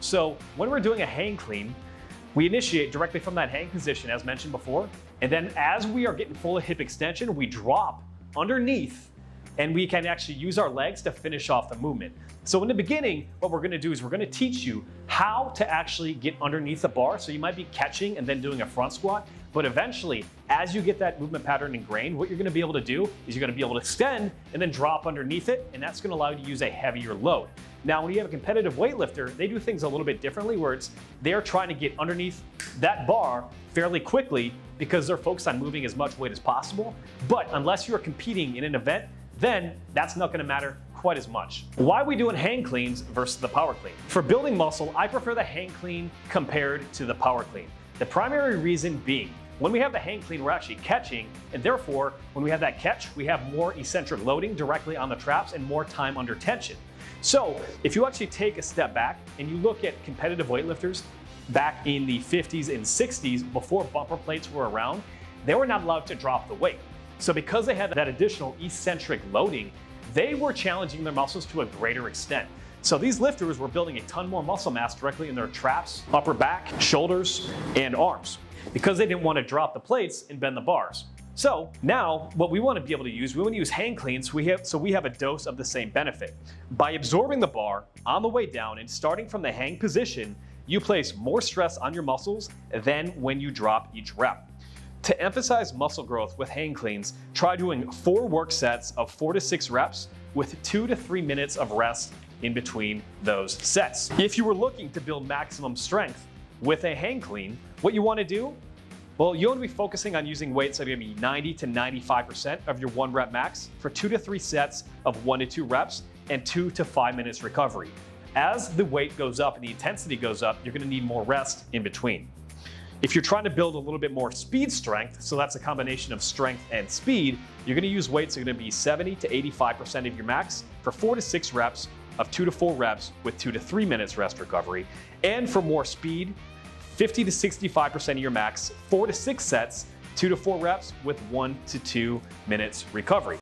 So when we're doing a hang clean, we initiate directly from that hang position as mentioned before, and then as we are getting full hip extension, we drop underneath and we can actually use our legs to finish off the movement. So in the beginning, what we're gonna do is we're gonna teach you how to actually get underneath the bar. So you might be catching and then doing a front squat, but eventually, as you get that movement pattern ingrained, what you're gonna be able to do is you're gonna be able to extend and then drop underneath it, and that's gonna allow you to use a heavier load. Now, when you have a competitive weightlifter, they do things a little bit differently where they're trying to get underneath that bar fairly quickly because they're focused on moving as much weight as possible. But unless you're competing in an event, then that's not gonna matter quite as much. Why are we doing hang cleans versus the power clean? For building muscle, I prefer the hang clean compared to the power clean. The primary reason being, when we have the hang clean, we're actually catching, and therefore, when we have that catch, we have more eccentric loading directly on the traps and more time under tension. So if you actually take a step back and you look at competitive weightlifters back in the 50s and 60s, before bumper plates were around, they were not allowed to drop the weight. So because they had that additional eccentric loading, they were challenging their muscles to a greater extent. So these lifters were building a ton more muscle mass directly in their traps, upper back, shoulders, and arms, because they didn't want to drop the plates and bend the bars. So now what we want to be able to use, we want to use hang cleans so we have a dose of the same benefit. By absorbing the bar on the way down and starting from the hang position, you place more stress on your muscles than when you drop each rep. To emphasize muscle growth with hang cleans, try doing 4 work sets of 4 to 6 reps with 2 to 3 minutes of rest in between those sets. If you were looking to build maximum strength with a hang clean, what you want to do, well, you want to be focusing on using weights that are going to be 90 to 95% of your 1 rep max for 2 to 3 sets of 1 to 2 reps and 2 to 5 minutes recovery. As the weight goes up and the intensity goes up, you're going to need more rest in between. If you're trying to build a little bit more speed strength, so that's a combination of strength and speed, you're going to use weights that are going to be 70 to 85% of your max for 4 to 6 reps of 2 to 4 reps with 2 to 3 minutes rest recovery. And for more speed, 50 to 65% of your max, 4 to 6 sets, 2 to 4 reps with 1 to 2 minutes recovery.